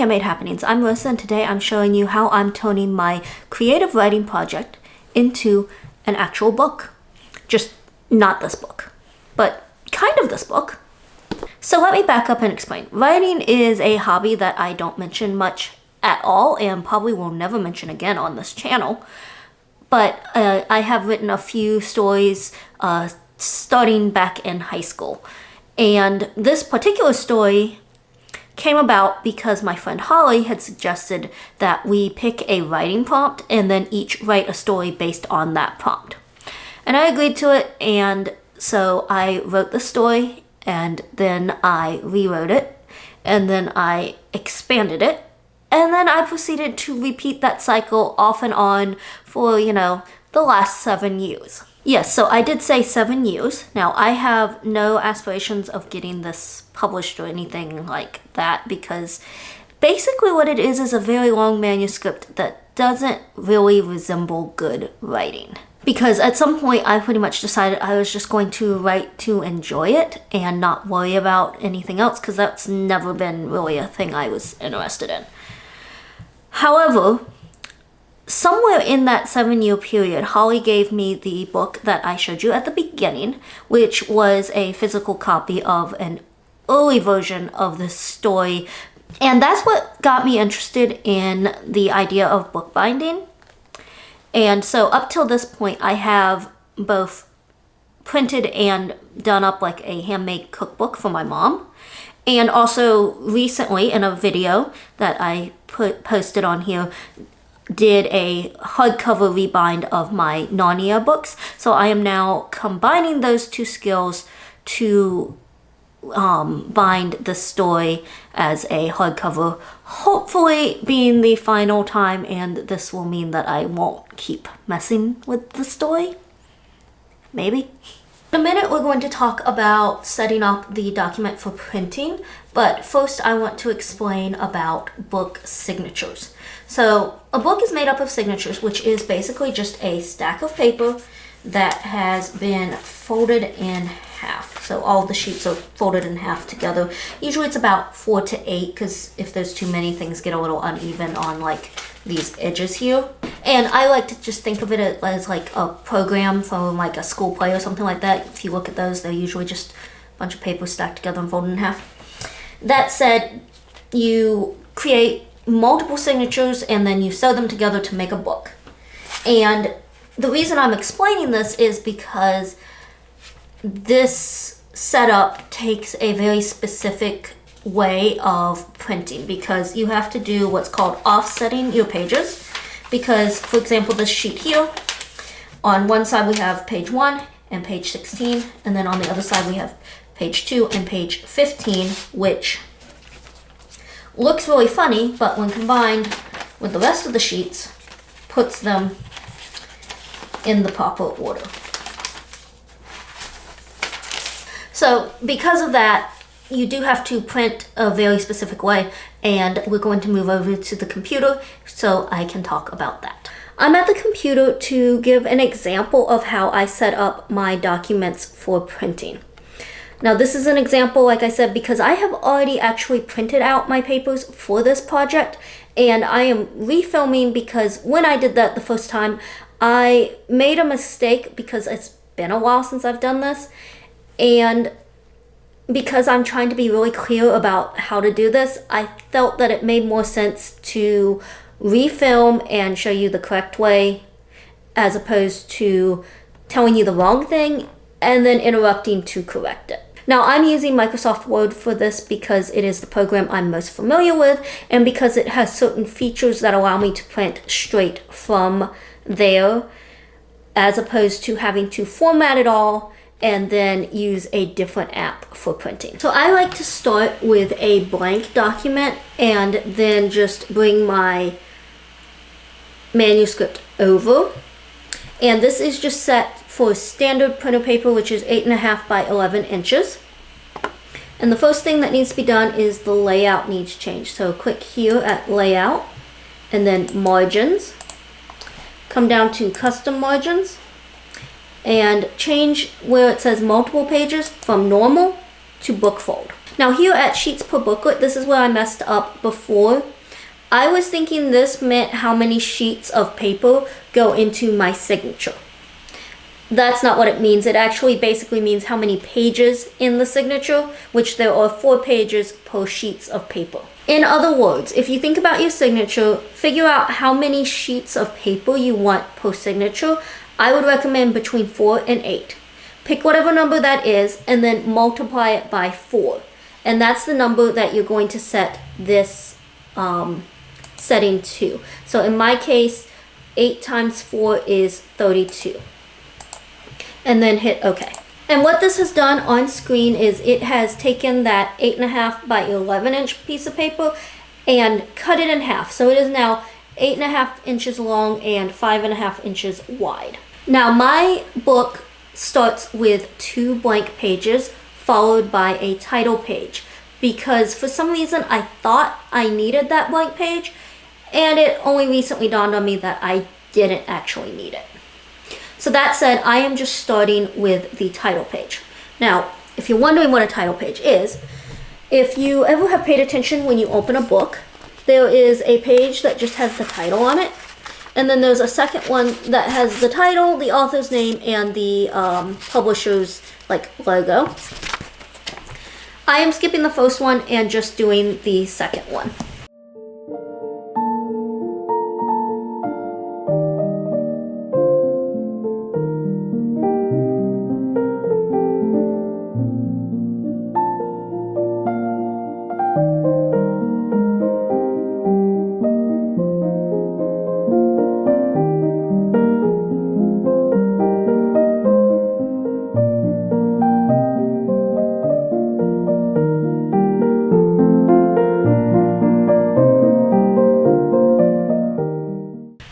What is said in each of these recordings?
Handmade Happenings. I'm Melissa, and today I'm showing you how I'm turning my creative writing project into an actual book. Just not this book, but kind of this book. So let me back up and explain. Writing is a hobby that I don't mention much at all and probably will never mention again on this channel. But I have written a few stories starting back in high school. And this particular story came about because my friend Holly had suggested that we pick a writing prompt and then each write a story based on that prompt. And I agreed to it, and so I wrote the story, and then I rewrote it, and then I expanded it, and then I proceeded to repeat that cycle off and on for, the last 7 years. Yes, so I did say 7 years. Now, I have no aspirations of getting this published or anything like that because basically what it is a very long manuscript that doesn't really resemble good writing. Because at some point I pretty much decided I was just going to write to enjoy it and not worry about anything else because that's never been really a thing I was interested in. However, somewhere in that 7-year period, Holly gave me the book that I showed you at the beginning, which was a physical copy of an early version of this story. And that's what got me interested in the idea of bookbinding. And so up till this point, I have both printed and done up like a handmade cookbook for my mom. And also recently in a video that I posted on here, did a hardcover rebind of my Narnia books. So I am now combining those two skills to bind the story as a hardcover, hopefully being the final time, and this will mean that I won't keep messing with the story. Maybe. In a minute, we're going to talk about setting up the document for printing, but first I want to explain about book signatures. So a book is made up of signatures, which is basically just a stack of paper that has been folded in half. So all the sheets are folded in half together. Usually it's about 4 to 8 because if there's too many, things get a little uneven on like these edges here. And I like to just think of it as like a program from like a school play or something like that. If you look at those, they're usually just a bunch of paper stacked together and folded in half. That said, you create multiple signatures and then you sew them together to make a book. And the reason I'm explaining this is because this setup takes a very specific way of printing because you have to do what's called offsetting your pages. Because, for example, this sheet here, on one side we have page 1 and page 16, and then on the other side we have page 2 and page 15, which looks really funny, but when combined with the rest of the sheets, puts them in the proper order. So because of that, you do have to print a very specific way, and we're going to move over to the computer so I can talk about that. I'm at the computer to give an example of how I set up my documents for printing. Now this is an example, like I said, because I have already actually printed out my papers for this project, and I am refilming because when I did that the first time, I made a mistake because it's been a while since I've done this, and because I'm trying to be really clear about how to do this, I felt that it made more sense to refilm and show you the correct way as opposed to telling you the wrong thing and then interrupting to correct it. Now, I'm using Microsoft Word for this because it is the program I'm most familiar with and because it has certain features that allow me to print straight from there as opposed to having to format it all and then use a different app for printing. So I like to start with a blank document and then just bring my manuscript over. And this is just set for standard printer paper, which is 8.5 by 11 inches. And the first thing that needs to be done is the layout needs changed. So click here at layout and then margins. Come down to custom margins and change where it says multiple pages from normal to book fold. Now here at sheets per booklet, this is where I messed up before. I was thinking this meant how many sheets of paper go into my signature. That's not what it means. It actually basically means how many pages in the signature, which there are 4 pages per sheets of paper. In other words, if you think about your signature, figure out how many sheets of paper you want per signature. I would recommend between 4 and 8. Pick whatever number that is and then multiply it by 4. And that's the number that you're going to set this setting to. So in my case, 8 times 4 is 32. And then hit OK. And what this has done on screen is it has taken that 8.5 by 11 inch piece of paper and cut it in half. So it is now 8.5 inches long and 5.5 inches wide. Now my book starts with 2 blank pages followed by a title page, because for some reason I thought I needed that blank page, and it only recently dawned on me that I didn't actually need it. So that said, I am just starting with the title page. Now, if you're wondering what a title page is, if you ever have paid attention when you open a book, there is a page that just has the title on it. And then there's a second one that has the title, the author's name, and the publisher's logo. I am skipping the first one and just doing the second one.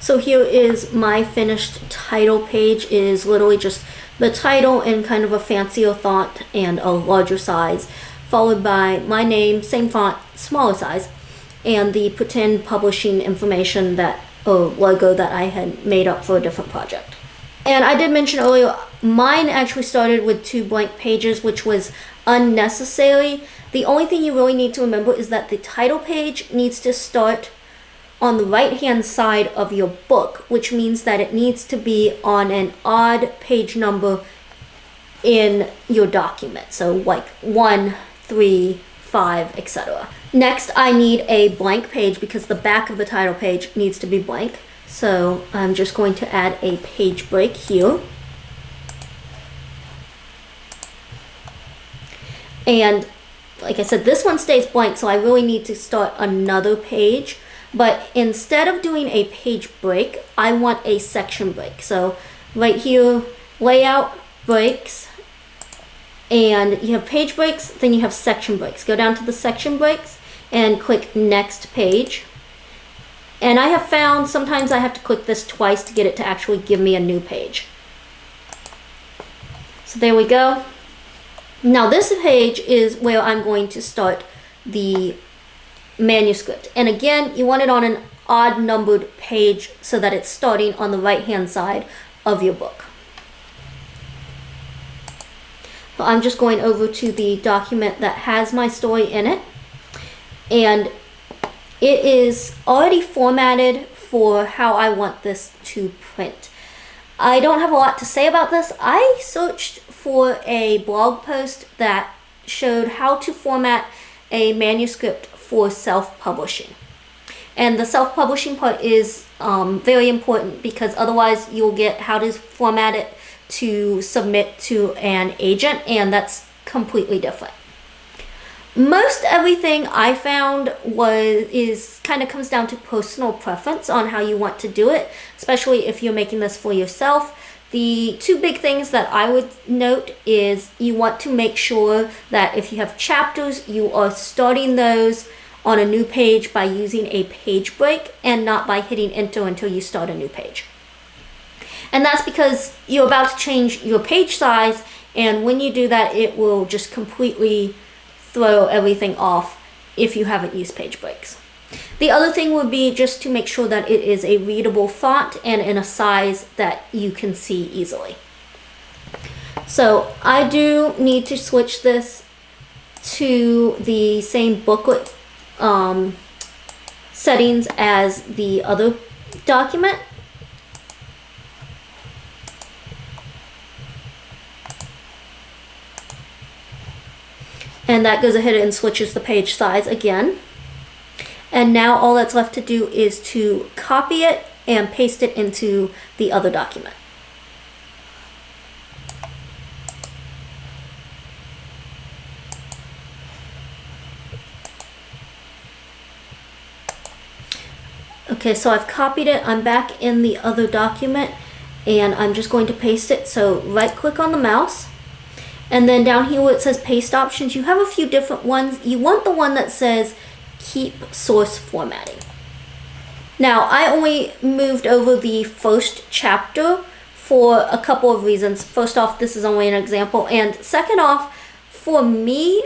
So here is my finished title page. It is literally just the title in kind of a fancier font and a larger size, followed by my name, same font, smaller size, and the pretend publishing information logo that I had made up for a different project. And I did mention earlier, mine actually started with 2 blank pages, which was unnecessary. The only thing you really need to remember is that the title page needs to start on the right-hand side of your book, which means that it needs to be on an odd page number in your document. So like 1, 3, 5, etc. Next, I need a blank page because the back of the title page needs to be blank. So I'm just going to add a page break here. And like I said, this one stays blank, so I really need to start another page. But instead of doing a page break, I want a section break. So right here, layout breaks, and you have page breaks, then you have section breaks. Go down to the section breaks and click next page. And I have found sometimes I have to click this twice to get it to actually give me a new page. So there we go. Now this page is where I'm going to start the manuscript. And again, you want it on an odd numbered page so that it's starting on the right hand side of your book. But I'm just going over to the document that has my story in it, and it is already formatted for how I want this to print. I don't have a lot to say about this. I searched for a blog post that showed how to format a manuscript for self-publishing. And the self-publishing part is very important, because otherwise you'll get how to format it to submit to an agent, and that's completely different. Most everything I found comes down to personal preference on how you want to do it, especially if you're making this for yourself. The 2 big things that I would note is you want to make sure that if you have chapters, you are starting those on a new page by using a page break and not by hitting enter until you start a new page. And that's because you're about to change your page size, and when you do that, it will just completely throw everything off if you haven't used page breaks. The other thing would be just to make sure that it is a readable font and in a size that you can see easily. So I do need to switch this to the same booklet settings as the other document. And that goes ahead and switches the page size again. And now all that's left to do is to copy it and paste it into the other document. Okay, so I've copied it. I'm back in the other document and I'm just going to paste it. So right click on the mouse, and then down here where it says paste options, you have a few different ones. You want the one that says keep source formatting. Now, I only moved over the first chapter for a couple of reasons. First off, this is only an example, and second off, for me,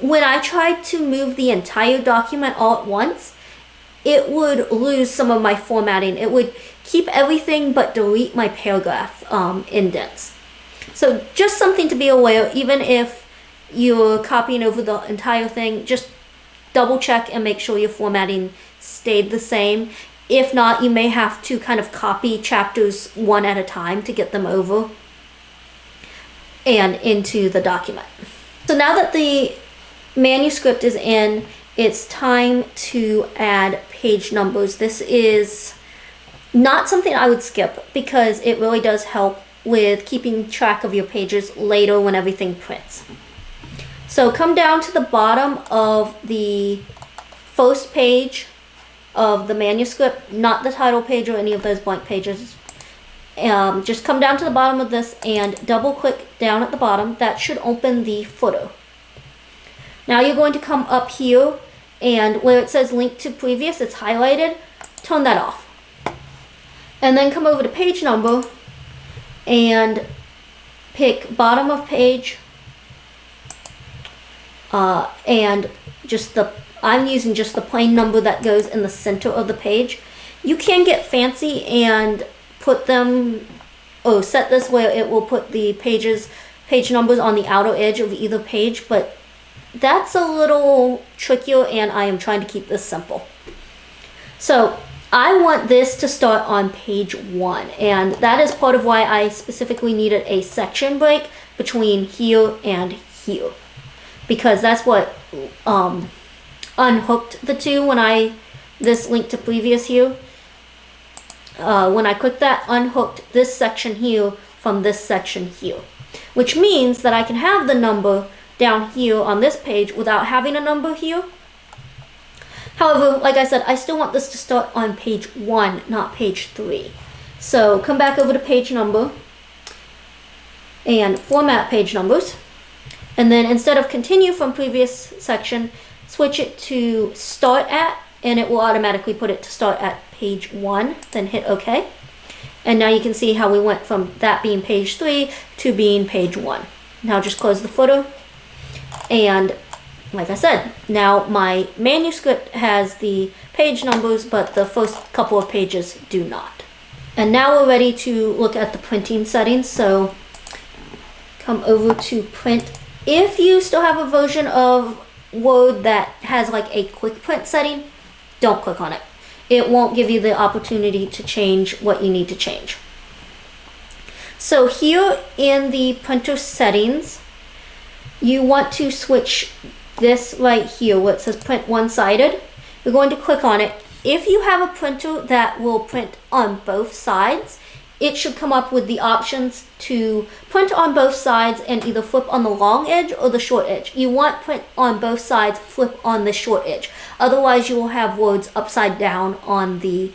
when I tried to move the entire document all at once, it would lose some of my formatting. It would keep everything but delete my paragraph indents. So just something to be aware, even if you're copying over the entire thing, just double check and make sure your formatting stayed the same. If not, you may have to kind of copy chapters one at a time to get them over and into the document. So now that the manuscript is in, it's time to add page numbers. This is not something I would skip because it really does help with keeping track of your pages later when everything prints. So come down to the bottom of the first page of the manuscript, not the title page or any of those blank pages. Just come down to the bottom of this and double click down at the bottom. That should open the footer. Now you're going to come up here, and where it says link to previous, it's highlighted, turn that off. And then come over to page number and pick bottom of page, and I'm using just the plain number that goes in the center of the page. You can get fancy and put them, or set this where it will put the page numbers on the outer edge of either page, but that's a little trickier, and I am trying to keep this simple. So I want this to start on page 1, and that is part of why I specifically needed a section break between here and here, because that's what unhooked the two when this link to previous here. When I clicked that, unhooked this section here from this section here, which means that I can have the number down here on this page without having a number here. However, like I said, I still want this to start on page 1, not page 3. So come back over to page number and format page numbers. And then instead of continue from previous section, switch it to start at, and it will automatically put it to start at page 1, then hit OK. And now you can see how we went from that being page 3 to being page 1. Now just close the footer. And like I said, now my manuscript has the page numbers, but the first couple of pages do not. And now we're ready to look at the printing settings. So come over to print. If you still have a version of Word that has like a quick print setting, don't click on it. It won't give you the opportunity to change what you need to change. So here in the printer settings, you want to switch this right here where it says print one-sided. You're going to click on it. If you have a printer that will print on both sides, it should come up with the options to print on both sides and either flip on the long edge or the short edge. You want print on both sides, flip on the short edge. Otherwise, you will have words upside down on the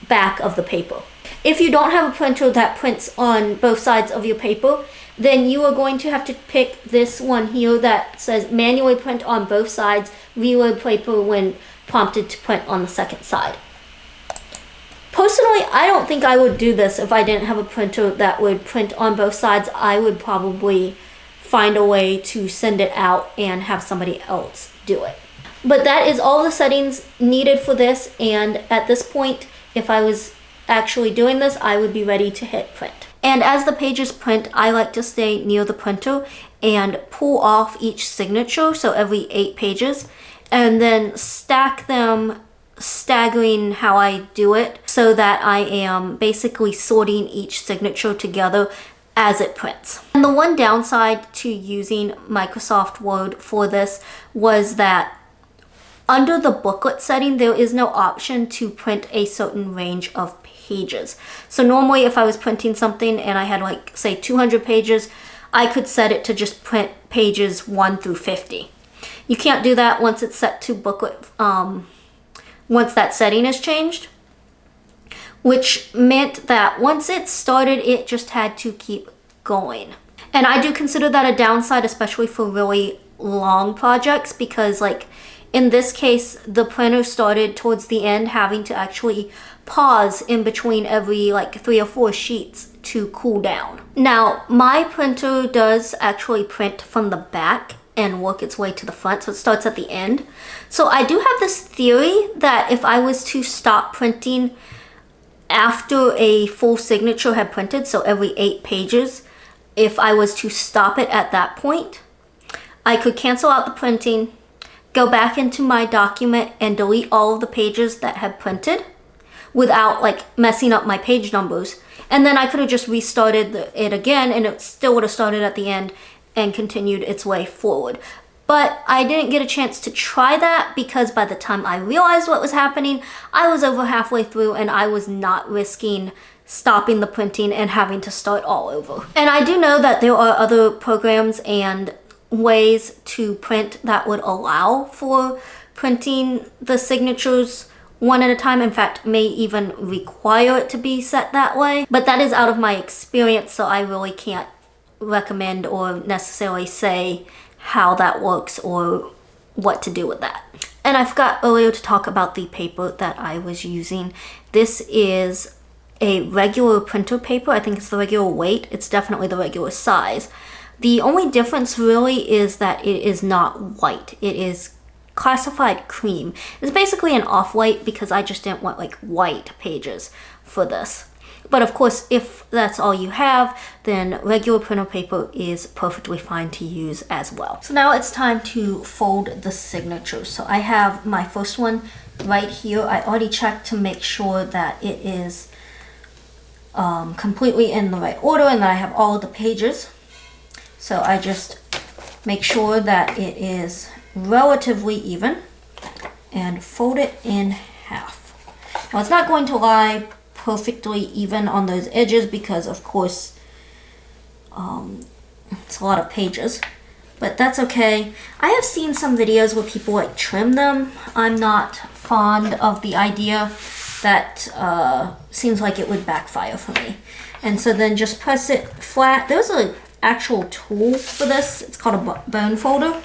back of the paper. If you don't have a printer that prints on both sides of your paper, then you are going to have to pick this one here that says manually print on both sides, reload paper when prompted to print on the second side. Personally, I don't think I would do this if I didn't have a printer that would print on both sides. I would probably find a way to send it out and have somebody else do it. But that is all the settings needed for this, and at this point, if I was actually doing this, I would be ready to hit print. And as the pages print, I like to stay near the printer and pull off each signature, so every 8 pages, and then stack them, staggering how I do it, so that I am basically sorting each signature together as it prints. And the one downside to using Microsoft Word for this was that under the booklet setting, there is no option to print a certain range of pages. So normally if I was printing something and I had like say 200 pages, I could set it to just print pages 1 through 50. You can't do that once it's set to booklet, once that setting is changed, which meant that once it started, it just had to keep going. And I do consider that a downside, especially for really long projects, because like in this case, the printer started towards the end having to actually pause in between every like 3 or 4 sheets to cool down. Now, my printer does actually print from the back and work its way to the front, so it starts at the end. So I do have this theory that if I was to stop printing after a full signature had printed, so every 8 pages, if I was to stop it at that point, I could cancel out the printing, go back into my document and delete all of the pages that had printed without like messing up my page numbers. And then I could have just restarted it again and it still would have started at the end and continued its way forward. But I didn't get a chance to try that because by the time I realized what was happening, I was over halfway through and I was not risking stopping the printing and having to start all over. And I do know that there are other programs and ways to print that would allow for printing the signatures one at a time. In fact, may even require it to be set that way. But that is out of my experience, so I really can't recommend or necessarily say how that works or what to do with that. And I forgot earlier to talk about the paper that I was using. This is a regular printer paper. I think it's the regular weight. It's definitely the regular size. The only difference really is that it is not white. It is classified cream. It's basically an off-white because I just didn't want like white pages for this. But of course, if that's all you have, then regular printer paper is perfectly fine to use as well. So now it's time to fold the signatures. So I have my first one right here. I already checked to make sure that it is completely in the right order and that I have all of the pages. So I just make sure that it is relatively even and fold it in half. Now it's not going to lie perfectly even on those edges because of course it's a lot of pages, but that's okay. I have seen some videos where people like trim them. I'm not fond of the idea. That seems like it would backfire for me. And so then just press it flat. There's an actual tool for this. It's called a bone folder.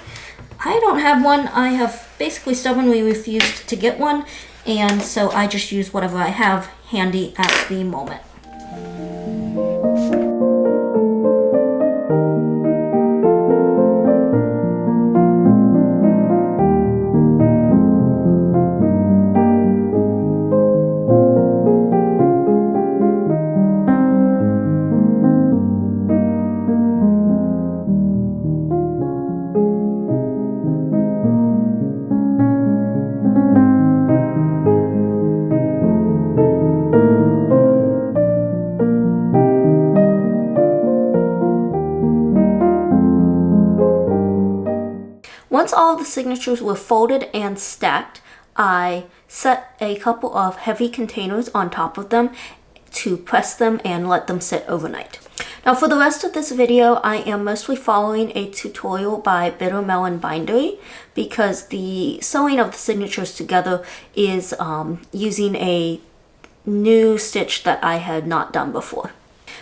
I don't have one. I have basically stubbornly refused to get one, and so I just use whatever I have handy at the moment. Once all of the signatures were folded and stacked, I set a couple of heavy containers on top of them to press them and let them sit overnight. Now for the rest of this video, I am mostly following a tutorial by Melon Bindery because the sewing of the signatures together is using a new stitch that I had not done before.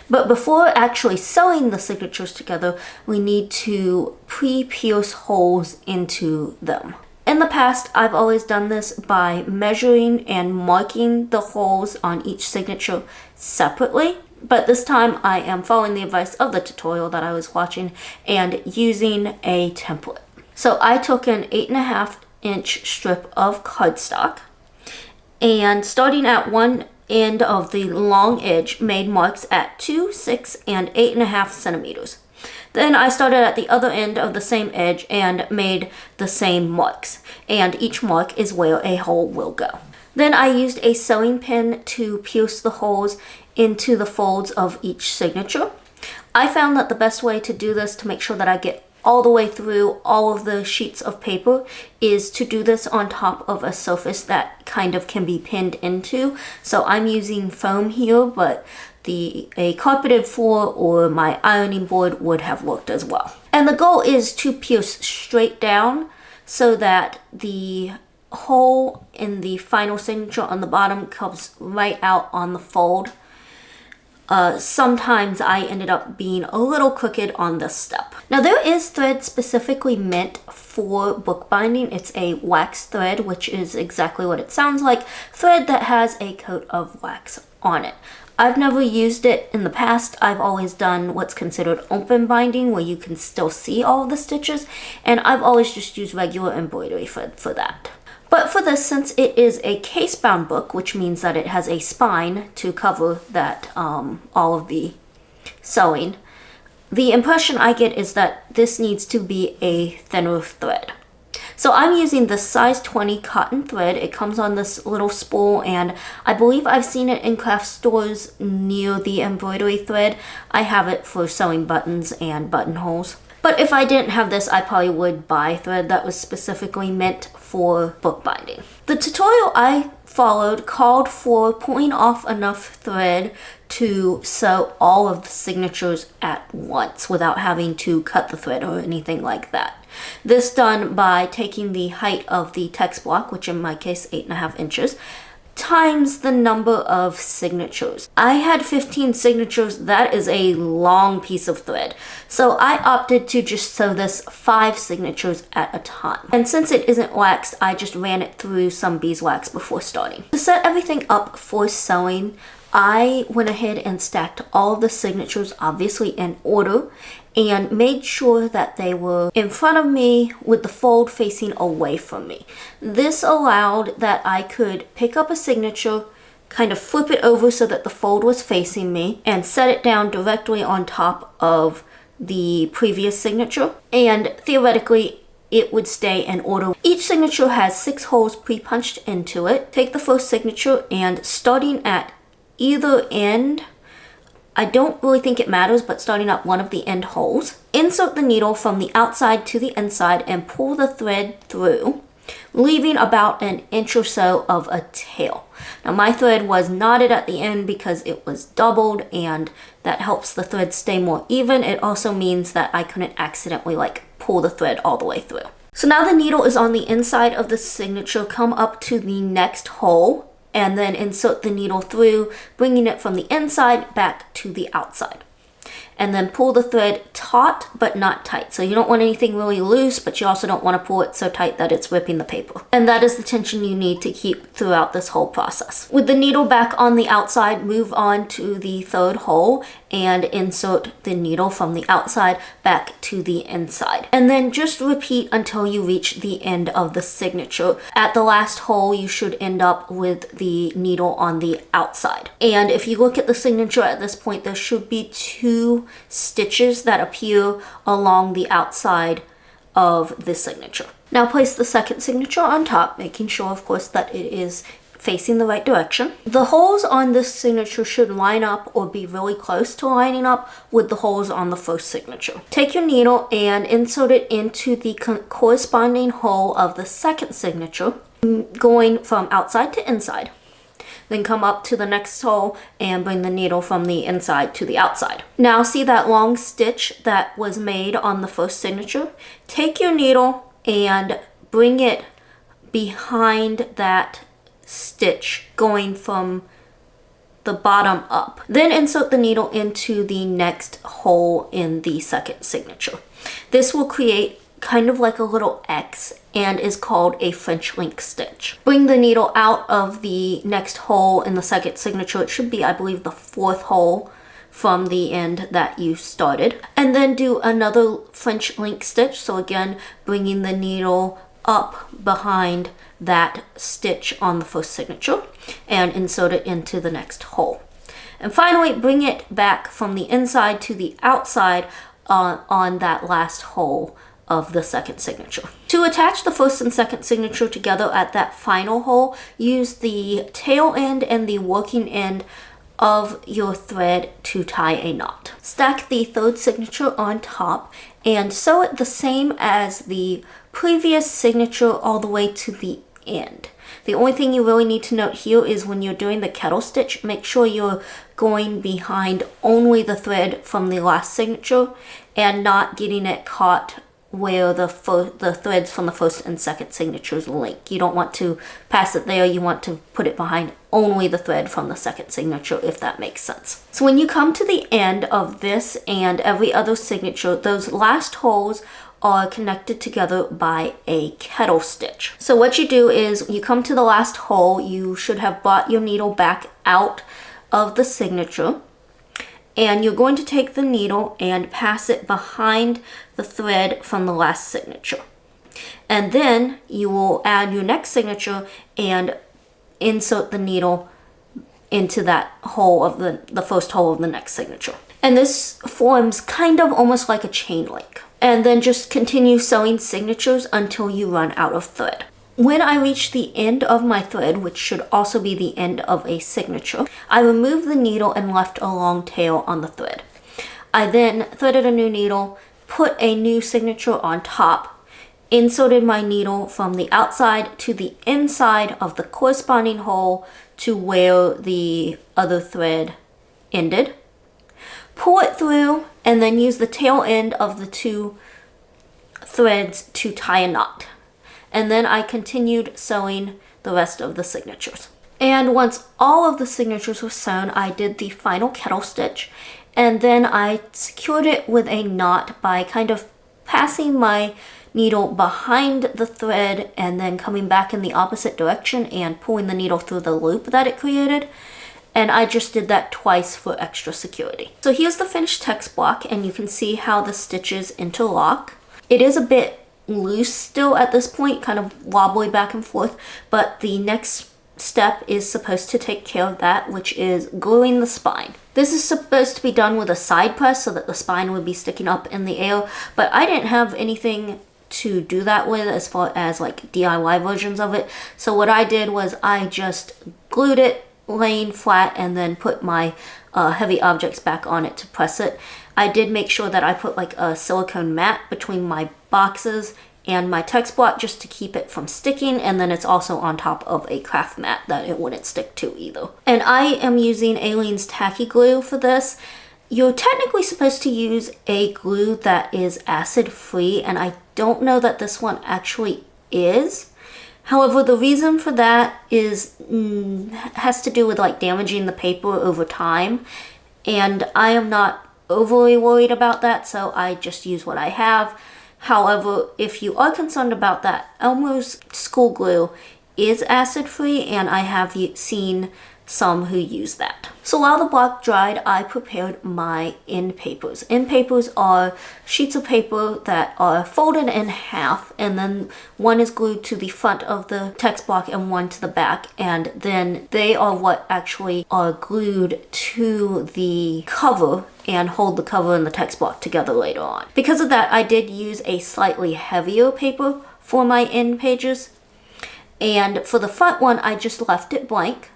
But before actually sewing the signatures together, we need to pre-pierce holes into them. In the past, I've always done this by measuring and marking the holes on each signature separately. But this time I am following the advice of the tutorial that I was watching and using a template. So I took an 8.5 inch strip of cardstock and starting at 1 end of the long edge made marks at 2, 6, and 8.5 centimeters. Then I started at the other end of the same edge and made the same marks, and each mark is where a hole will go. Then I used a sewing pin to pierce the holes into the folds of each signature. I found that the best way to do this to make sure that I get all the way through all of the sheets of paper is to do this on top of a surface that kind of can be pinned into. So I'm using foam here, but a carpeted floor or my ironing board would have worked as well. And the goal is to pierce straight down so that the hole in the final signature on the bottom comes right out on the fold. Sometimes I ended up being a little crooked on this step. Now there is thread specifically meant for bookbinding. It's a wax thread, which is exactly what it sounds like, thread that has a coat of wax on it. I've never used it in the past. I've always done what's considered open binding, where you can still see all of the stitches, and I've always just used regular embroidery for that. But for this, since it is a case-bound book, which means that it has a spine to cover that all of the sewing, the impression I get is that this needs to be a thinner thread. So I'm using the size 20 cotton thread. It comes on this little spool, and I believe I've seen it in craft stores near the embroidery thread. I have it for sewing buttons and buttonholes. But if I didn't have this, I probably would buy thread that was specifically meant for bookbinding. The tutorial I followed called for pulling off enough thread to sew all of the signatures at once without having to cut the thread or anything like that. This done by taking the height of the text block, which in my case 8.5 inches, times the number of signatures. I had 15 signatures. That is a long piece of thread. So I opted to just sew this 5 signatures at a time. And since it isn't waxed, I just ran it through some beeswax before starting. To set everything up for sewing, I went ahead and stacked all of the signatures, obviously in order, and made sure that they were in front of me with the fold facing away from me. This allowed that I could pick up a signature, kind of flip it over so that the fold was facing me, and set it down directly on top of the previous signature, and theoretically it would stay in order. Each signature has 6 holes pre-punched into it. Take the first signature, and starting at either end, I don't really think it matters, but starting at one of the end holes, insert the needle from the outside to the inside and pull the thread through, leaving about an inch or so of a tail. Now my thread was knotted at the end because it was doubled, and that helps the thread stay more even. It also means that I couldn't accidentally pull the thread all the way through. So now the needle is on the inside of the signature. Come up to the next hole and then insert the needle through, bringing it from the inside back to the outside. And then pull the thread taut but not tight. So you don't want anything really loose, but you also don't want to pull it so tight that it's ripping the paper. And that is the tension you need to keep throughout this whole process. With the needle back on the outside, move on to the third hole and insert the needle from the outside back to the inside. And then just repeat until you reach the end of the signature. At the last hole, you should end up with the needle on the outside. And if you look at the signature at this point, there should be 2 stitches that appear along the outside of the signature. Now place the second signature on top, making sure, of course, that it is facing the right direction. The holes on this signature should line up or be really close to lining up with the holes on the first signature. Take your needle and insert it into the corresponding hole of the second signature, going from outside to inside. Then come up to the next hole and bring the needle from the inside to the outside. Now see that long stitch that was made on the first signature? Take your needle and bring it behind that stitch, going from the bottom up. Then insert the needle into the next hole in the second signature. This will create kind of like a little X and is called a French link stitch. Bring the needle out of the next hole in the second signature. It should be, I believe, the 4th hole from the end that you started. And then do another French link stitch. So again, bringing the needle up behind that stitch on the first signature and insert it into the next hole. And finally, bring it back from the inside to the outside on that last hole of the second signature. To attach the first and second signature together at that final hole, use the tail end and the working end of your thread to tie a knot. Stack the third signature on top and sew it the same as the previous signature all the way to the end. The only thing you really need to note here is when you're doing the kettle stitch, make sure you're going behind only the thread from the last signature and not getting it caught where the threads from the first and second signatures link. You don't want to pass it there, you want to put it behind only the thread from the second signature, if that makes sense. So when you come to the end of this and every other signature, those last holes are connected together by a kettle stitch. So what you do is you come to the last hole, you should have brought your needle back out of the signature, and you're going to take the needle and pass it behind the thread from the last signature. And then you will add your next signature and insert the needle into that hole of the first hole of the next signature. And this forms kind of almost like a chain link. And then just continue sewing signatures until you run out of thread. When I reach the end of my thread, which should also be the end of a signature, I removed the needle and left a long tail on the thread. I then threaded a new needle, put a new signature on top, inserted my needle from the outside to the inside of the corresponding hole to where the other thread ended, pull it through, and then use the tail end of the two threads to tie a knot. And then I continued sewing the rest of the signatures. And once all of the signatures were sewn, I did the final kettle stitch, and then I secured it with a knot by kind of passing my needle behind the thread and then coming back in the opposite direction and pulling the needle through the loop that it created. And I just did that twice for extra security. So here's the finished text block, and you can see how the stitches interlock. It is a bit loose still at this point, kind of wobbly back and forth, but the next step is supposed to take care of that, which is gluing the spine. This is supposed to be done with a side press so that the spine would be sticking up in the air, but I didn't have anything to do that with as far as like DIY versions of it. So what I did was I just glued it laying flat and then put my heavy objects back on it to press it. I did make sure that I put like a silicone mat between my boxes and my text block just to keep it from sticking, and then it's also on top of a craft mat that it wouldn't stick to either. And I am using Aleene's tacky glue for this. You're technically supposed to use a glue that is acid free, and I don't know that this one actually is. However, the reason for that is has to do with like damaging the paper over time, and I am not overly worried about that, so I just use what I have. However, if you are concerned about that, Elmer's school glue is acid free, and I have seen some who use that. So while the block dried, I prepared my end papers. End papers are sheets of paper that are folded in half, and then one is glued to the front of the text block and one to the back, and then they are what actually are glued to the cover and hold the cover and the text block together later on. Because of that, I did use a slightly heavier paper for my end pages, and for the front one, I just left it blank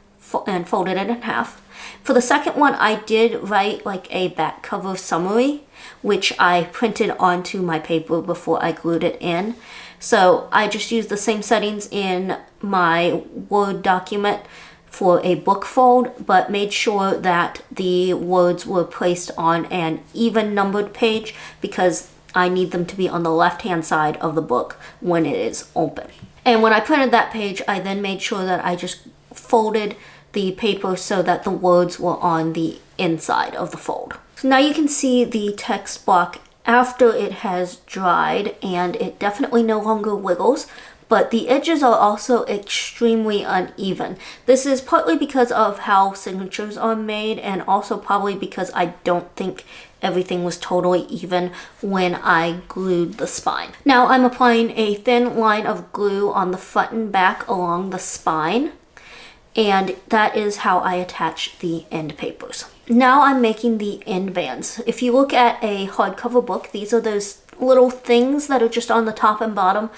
and folded it in half. For the second one, I did write like a back cover summary, which I printed onto my paper before I glued it in. So I just used the same settings in my Word document for a book fold, but made sure that the words were placed on an even numbered page because I need them to be on the left-hand side of the book when it is open. And when I printed that page, I then made sure that I just folded the paper so that the words were on the inside of the fold. So now you can see the text block after it has dried, and it definitely no longer wiggles, but the edges are also extremely uneven. This is partly because of how signatures are made, and also probably because I don't think everything was totally even when I glued the spine. Now I'm applying a thin line of glue on the front and back along the spine, and that is how I attach the end papers. Now I'm making the end bands. If you look at a hardcover book, these are those little things that are just on the top and bottom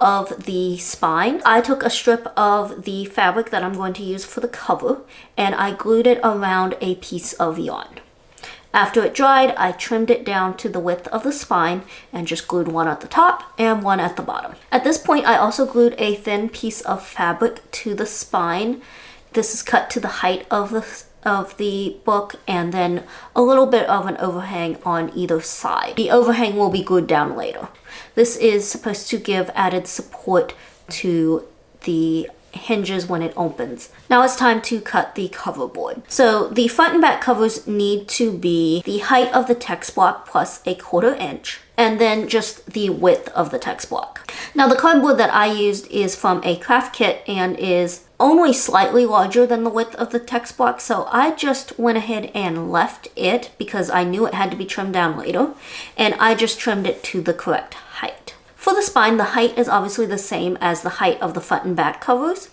of the spine. I took a strip of the fabric that I'm going to use for the cover, and I glued it around a piece of yarn. After it dried, I trimmed it down to the width of the spine and just glued one at the top and one at the bottom. At this point, I also glued a thin piece of fabric to the spine. This is cut to the height of the book, and then a little bit of an overhang on either side. The overhang will be glued down later. This is supposed to give added support to the hinges when it opens. Now it's time to cut the cover board. So the front and back covers need to be the height of the text block plus 1/4 inch, and then just the width of the text block. Now the cardboard that I used is from a craft kit and is only slightly larger than the width of the text block, so I just went ahead and left it because I knew it had to be trimmed down later, and I just trimmed it to the correct height. For the spine, the height is obviously the same as the height of the front and back covers.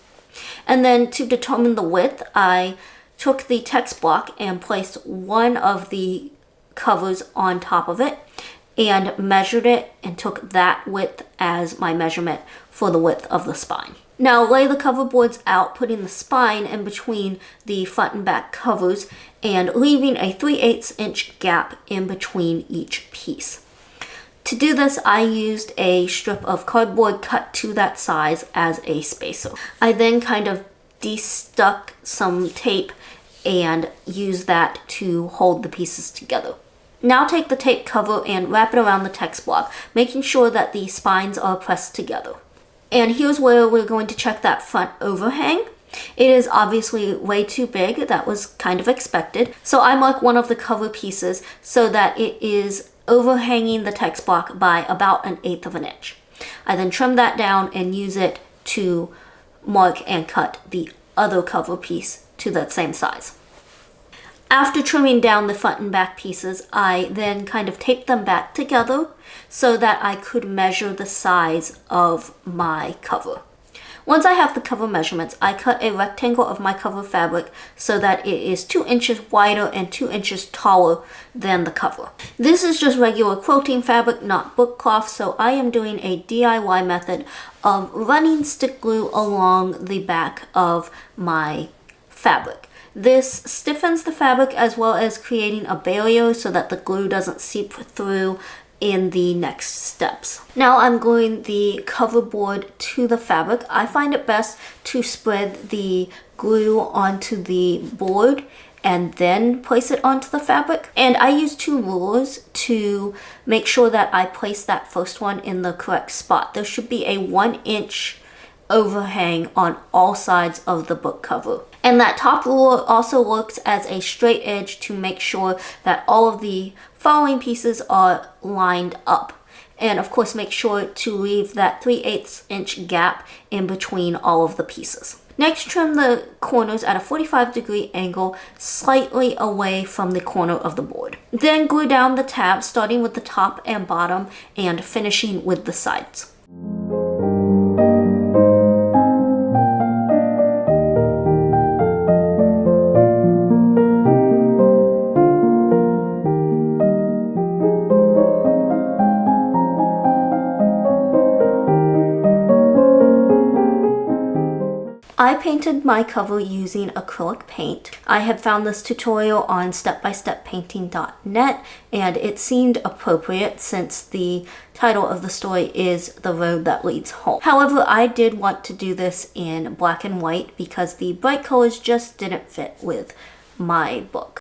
And then to determine the width, I took the text block and placed one of the covers on top of it and measured it and took that width as my measurement for the width of the spine. Now lay the cover boards out, putting the spine in between the front and back covers and leaving a 3/8 inch gap in between each piece. To do this, I used a strip of cardboard cut to that size as a spacer. I then kind of de-stuck some tape and used that to hold the pieces together. Now take the tape cover and wrap it around the text block, making sure that the spines are pressed together. And here's where we're going to check that front overhang. It is obviously way too big. That was kind of expected. So I mark one of the cover pieces so that it is overhanging the text block by about 1/8 of an inch. I then trim that down and use it to mark and cut the other cover piece to that same size. After trimming down the front and back pieces, I then kind of taped them back together so that I could measure the size of my cover. Once I have the cover measurements, I cut a rectangle of my cover fabric so that it is 2 inches wider and 2 inches taller than the cover. This is just regular quilting fabric, not book cloth, so I am doing a DIY method of running stick glue along the back of my fabric. This stiffens the fabric as well as creating a barrier so that the glue doesn't seep through in the next steps. Now I'm gluing the cover board to the fabric. I find it best to spread the glue onto the board and then place it onto the fabric. And I use 2 rulers to make sure that I place that first one in the correct spot. There should be a 1 inch overhang on all sides of the book cover. And that top ruler also works as a straight edge to make sure that all of the following pieces are lined up. And of course, make sure to leave that 3/8 inch gap in between all of the pieces. Next, trim the corners at a 45-degree angle slightly away from the corner of the board. Then glue down the tabs, starting with the top and bottom and finishing with the sides. I painted my cover using acrylic paint. I had found this tutorial on stepbysteppainting.net and it seemed appropriate since the title of the story is The Road That Leads Home. However, I did want to do this in black and white because the bright colors just didn't fit with my book.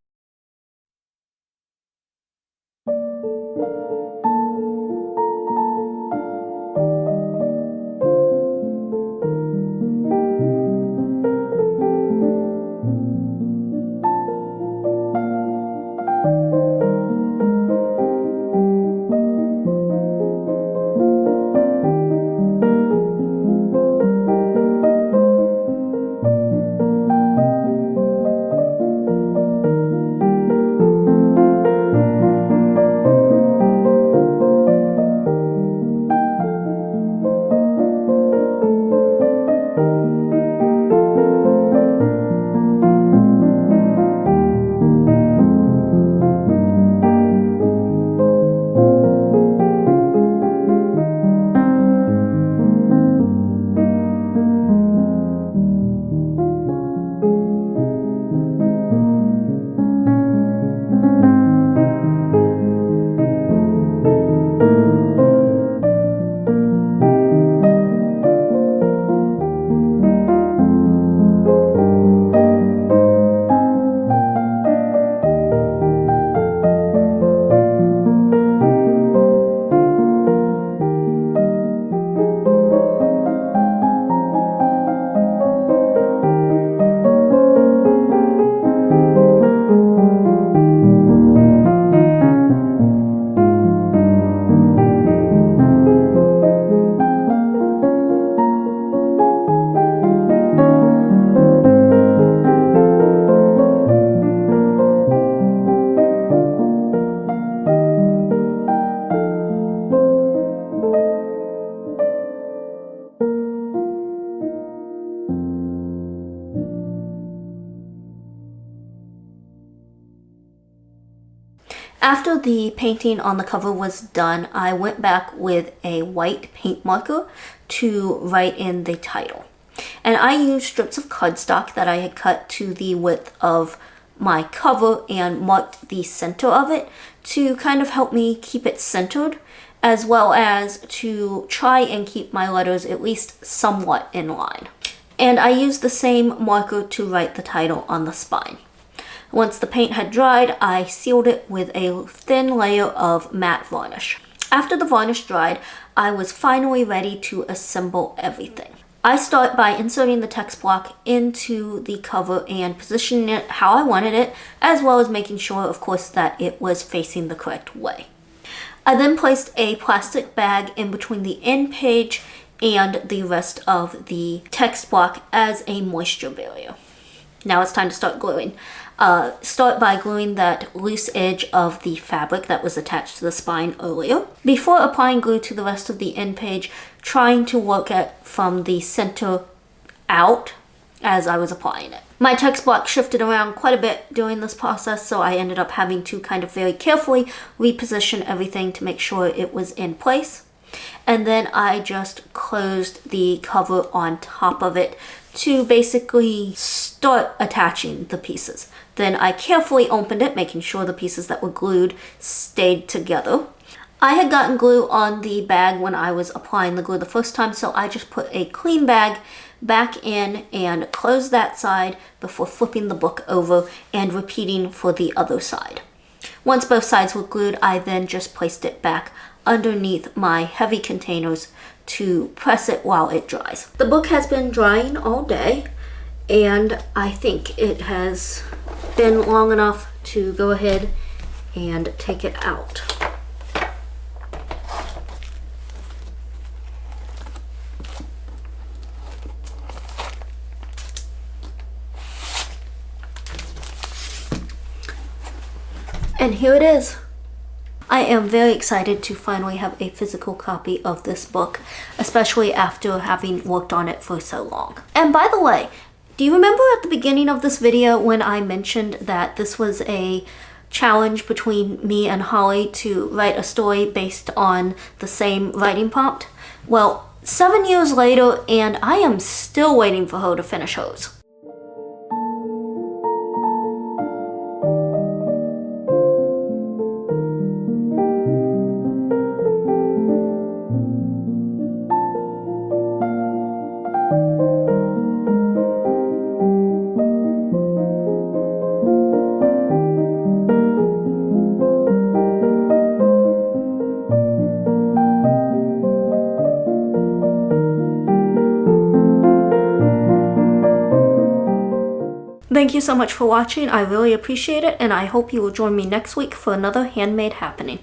After the painting on the cover was done, I went back with a white paint marker to write in the title. And I used strips of cardstock that I had cut to the width of my cover and marked the center of it to kind of help me keep it centered, as well as to try and keep my letters at least somewhat in line. And I used the same marker to write the title on the spine. Once the paint had dried, I sealed it with a thin layer of matte varnish. After the varnish dried, I was finally ready to assemble everything. I start by inserting the text block into the cover and positioning it how I wanted it, as well as making sure, of course, that it was facing the correct way. I then placed a plastic bag in between the end page and the rest of the text block as a moisture barrier. Now it's time to start gluing. Start by gluing that loose edge of the fabric that was attached to the spine earlier. Before applying glue to the rest of the end page, trying to work it from the center out as I was applying it. My text block shifted around quite a bit during this process, so I ended up having to kind of very carefully reposition everything to make sure it was in place. And then I just closed the cover on top of it to basically start attaching the pieces. Then I carefully opened it, making sure the pieces that were glued stayed together. I had gotten glue on the bag when I was applying the glue the first time, so I just put a clean bag back in and closed that side before flipping the book over and repeating for the other side. Once both sides were glued, I then just placed it back underneath my heavy containers to press it while it dries. The book has been drying all day, and I think it has been long enough to go ahead and take it out. And here it is. I am very excited to finally have a physical copy of this book, especially after having worked on it for so long. And by the way, do you remember at the beginning of this video when I mentioned that this was a challenge between me and Holly to write a story based on the same writing prompt? Well, 7 years later, and I am still waiting for her to finish hers. Thank you so much for watching. I really appreciate it, and I hope you will join me next week for another handmade happening.